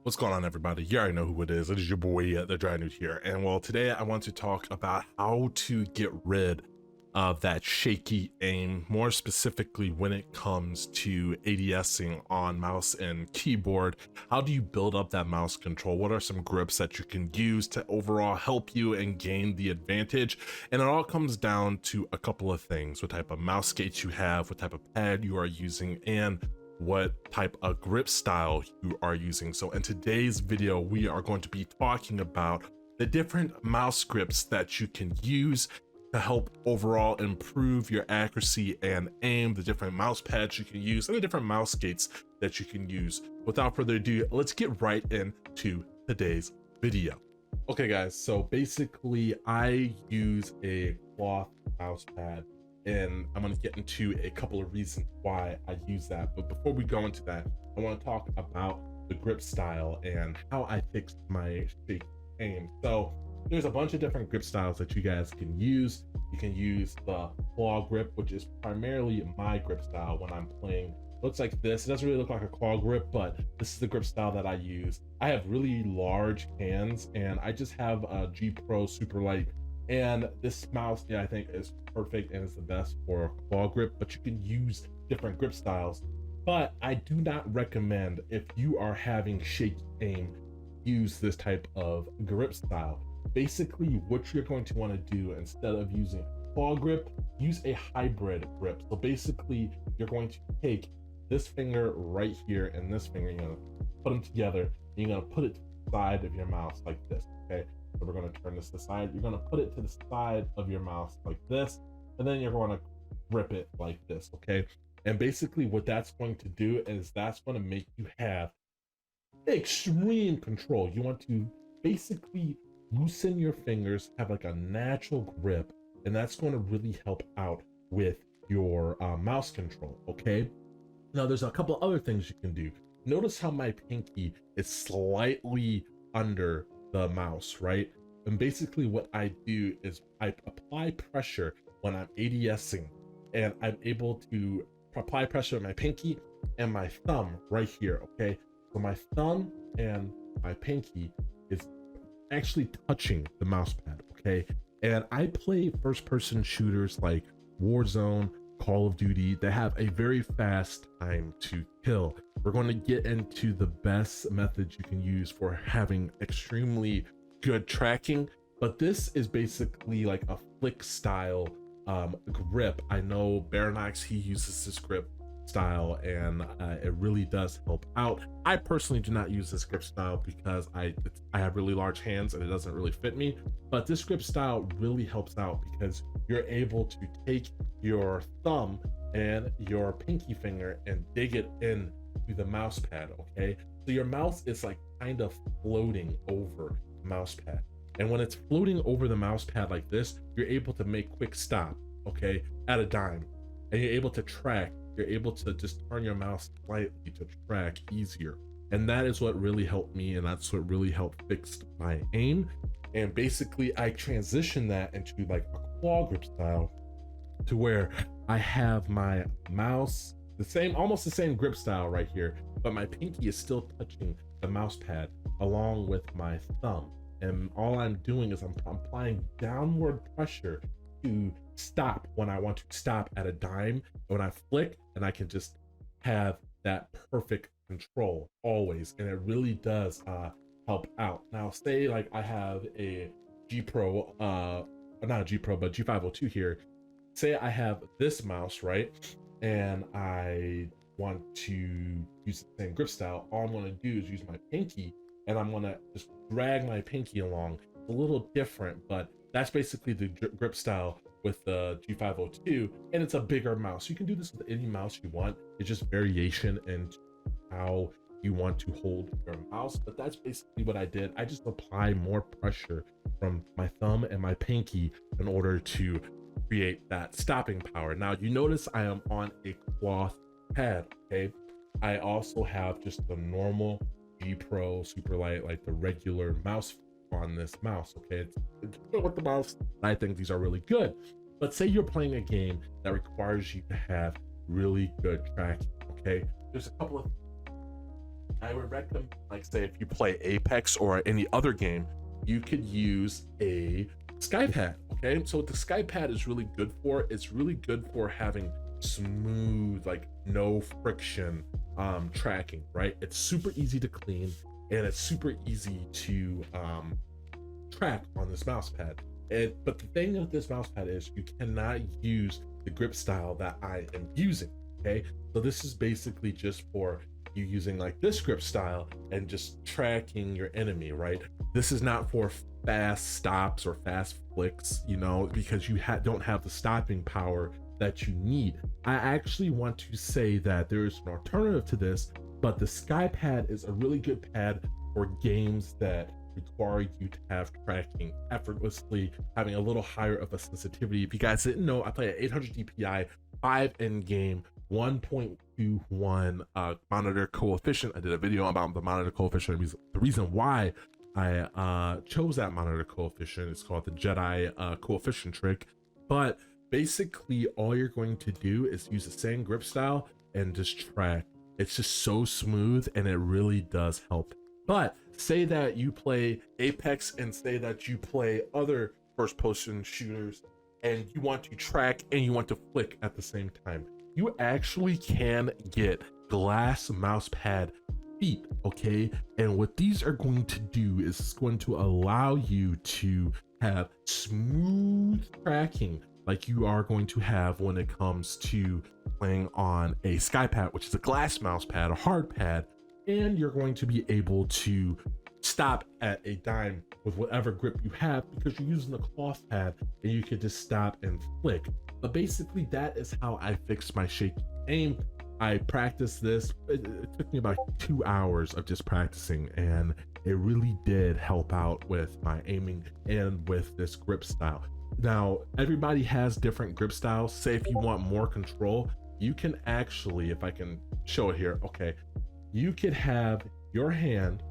What's going on, everybody? You already know who it is. It is your boy, the Dry Nude here. And well, today I want to talk about how to get rid of that shaky aim, more specifically when it comes to ADSing on mouse and keyboard. How do you build up that mouse control? What are some grips that you can use to overall help you and gain the advantage? And it all comes down to a couple of things: what type of mouse skates you have, what type of pad you are using, and what type of grip style you are using. So in today's video, we are going to be talking about the different mouse grips that you can use to help overall improve your accuracy and aim, the different mouse pads you can use, and the different mouse skates that you can use. Without further ado, let's get right into today's video. Okay guys, so basically I use a cloth mouse pad, and I'm going to get into a couple of reasons why I use that. But before we go into that, I want to talk about the grip style and how I fixed my shaky aim. So there's a bunch of different grip styles that you guys can use. You can use the claw grip, which is primarily my grip style when I'm playing. Looks like this. It doesn't really look like a claw grip, but this is the grip style that I use. I have really large hands, and I just have a gpro super light, and this mouse, I think, is perfect and is the best for a claw grip. But you can use different grip styles. But I do not recommend, if you are having shaky aim, use this type of grip style. Basically, what you're going to want to do, instead of using a claw grip, use a hybrid grip. So basically, you're going to take this finger right here and this finger, you're going to put them together, and you're going to put it to the side of your mouse like this, okay? So we're going to turn this to the side. You're going to put it to the side of your mouse like this, and then you're going to grip it like this, okay? And basically what that's going to do is that's going to make you have extreme control. You want to basically loosen your fingers, have like a natural grip, and that's going to really help out with your mouse control, okay? Now there's a couple other things you can do. Notice how my pinky is slightly under the mouse, right? And basically what I do is I apply pressure when I'm ADSing, and I'm able to apply pressure with my pinky and my thumb right here, okay? So my thumb and my pinky is actually touching the mouse pad, okay? And I play first-person shooters like Warzone, Call of Duty, that have a very fast time to kill. We're going to get into the best methods you can use for having extremely good tracking, but this is basically like a flick style grip. I know Baronox, he uses this grip style, and it really does help out. I personally do not use this grip style because I have really large hands and it doesn't really fit me, but this grip style really helps out because you're able to take your thumb and your pinky finger and dig it in to the mouse pad, okay? So your mouse is like kind of floating over the mouse pad, and when it's floating over the mouse pad like this, you're able to make quick stop, okay, at a dime, and you're able to track. You're able to just turn your mouse slightly to track easier. And that is what really helped me, and that's what really helped fix my aim. And basically I transitioned that into like a claw grip style, to where I have my mouse the same, almost the same grip style right here, but my pinky is still touching the mouse pad along with my thumb. And all I'm doing is I'm applying downward pressure to stop when I want to stop at a dime, when I flick, and I can just have that perfect control always. And it really does help out. Now say like I have a gpro, not a gpro, but G502 here. Say I have this mouse, right, and I want to use the same grip style. All I'm going to do is use my pinky, and I'm going to just drag my pinky along. It's a little different, but that's basically the grip style with the G502, and it's a bigger mouse. You can do this with any mouse you want. It's just variation in how you want to hold your mouse, but that's basically what I did. I just apply more pressure from my thumb and my pinky in order to create that stopping power. Now you notice I am on a cloth pad, okay? I also have just the normal gpro super light, like the regular mouse on this mouse, okay? It's good with the mouse. I think these are really good. But say you're playing a game that requires you to have really good tracking, okay? There's a couple of I would recommend, like, say if you play Apex or any other game, you could use a SkyPad. Okay, so what the SkyPad is really good for, it's really good for having smooth, like no friction tracking, right? It's super easy to clean and it's super easy to track on this mouse pad. But the thing with this mouse pad is you cannot use the grip style that I am using. Okay, so this is basically just for you using like this grip style and just tracking your enemy, right? This is not for fast stops or fast flicks, you know, because you don't have the stopping power that you need. I actually want to say that there is an alternative to this, but the SkyPad is a really good pad for games that require you to have tracking effortlessly, having a little higher of a sensitivity. If you guys didn't know, I play at 800 DPI, 5 in-game, 1.21 monitor coefficient. I did a video about the monitor coefficient. The reason why I chose that monitor coefficient is called the Jedi coefficient trick. But basically all you're going to do is use the same grip style and just track. It's just so smooth and it really does help. But say that you play Apex and say that you play other first person shooters and you want to track and you want to flick at the same time, you actually can get glass mouse pad feet. Okay, and what these are going to do is it's going to allow you to have smooth tracking like you are going to have when it comes to playing on a SkyPad, which is a glass mouse pad, a hard pad, and you're going to be able to stop at a dime with whatever grip you have because you're using a cloth pad and you can just stop and flick. But basically that is how I fixed my shaky aim. I practiced this. It took me about 2 hours of just practicing, and it really did help out with my aiming and with this grip style. Now, everybody has different grip styles. Say if you want more control, you can actually, if I can show it here, okay, you could have your hand,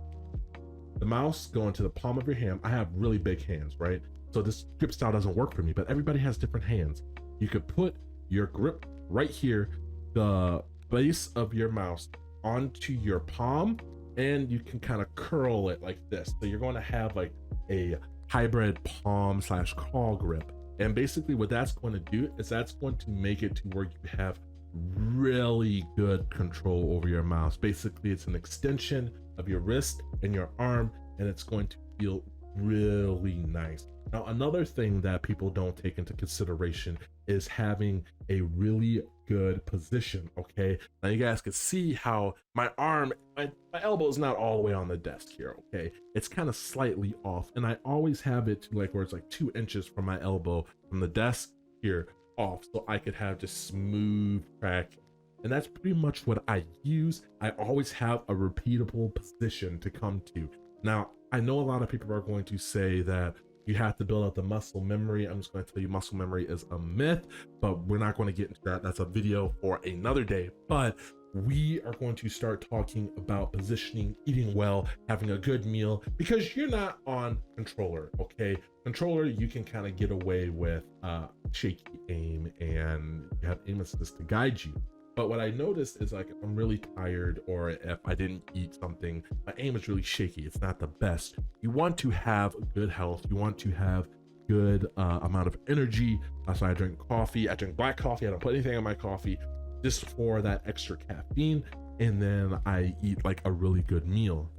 the mouse going to the palm of your hand. I have really big hands, right? So this grip style doesn't work for me, but everybody has different hands. You could put your grip right here, the base of your mouse onto your palm, and you can kind of curl it like this. So you're going to have like a hybrid palm / claw grip. And basically what that's going to do is that's going to make it to where you have really good control over your mouse. Basically it's an extension of your wrist and your arm, and it's going to feel really nice. Now, another thing that people don't take into consideration is having a really good position. Okay, now you guys can see how my arm, my elbow is not all the way on the desk here. Okay, it's kind of slightly off, and I always have it to like where it's like 2 inches from my elbow from the desk here off, so I could have just smooth tracking. And that's pretty much what I use. I always have a repeatable position to come to. Now, I know a lot of people are going to say that you have to build up the muscle memory. I'm just going to tell you muscle memory is a myth, but we're not going to get into that. That's a video for another day. But we are going to start talking about positioning, eating well, having a good meal, because you're not on controller. Okay, controller, you can kind of get away with shaky aim and you have aim assist to guide you. But what I noticed is like if I'm really tired or if I didn't eat something, my aim is really shaky. It's not the best. You want to have good health. You want to have good amount of energy. That's why I drink coffee. I drink black coffee. I don't put anything in my coffee just for that extra caffeine. And then I eat like a really good meal.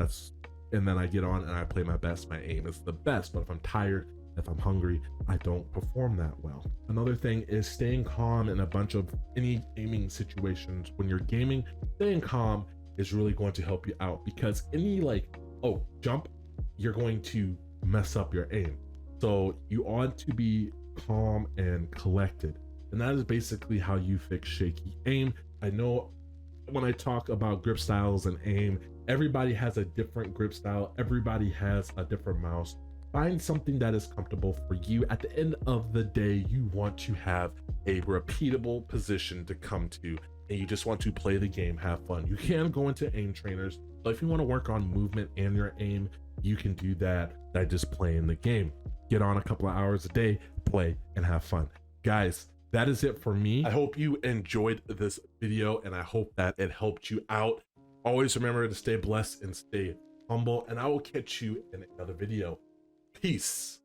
And then I get on and I play my best. My aim is the best. But if I'm tired, if I'm hungry, I don't perform that well. Another thing is staying calm in a bunch of any aiming situations. When you're gaming, staying calm is really going to help you out, because any like, oh, jump, you're going to mess up your aim. So you ought to be calm and collected. And that is basically how you fix shaky aim. I know when I talk about grip styles and aim, everybody has a different grip style. Everybody has a different mouse. Find something that is comfortable for you. At the end of the day, you want to have a repeatable position to come to, and you just want to play the game, have fun. You can go into aim trainers, but if you want to work on movement and your aim, you can do that by just playing the game. Get on a couple of hours a day, play, and have fun. Guys, that is it for me. I hope you enjoyed this video, and I hope that it helped you out. Always remember to stay blessed and stay humble, and I will catch you in another video. Peace.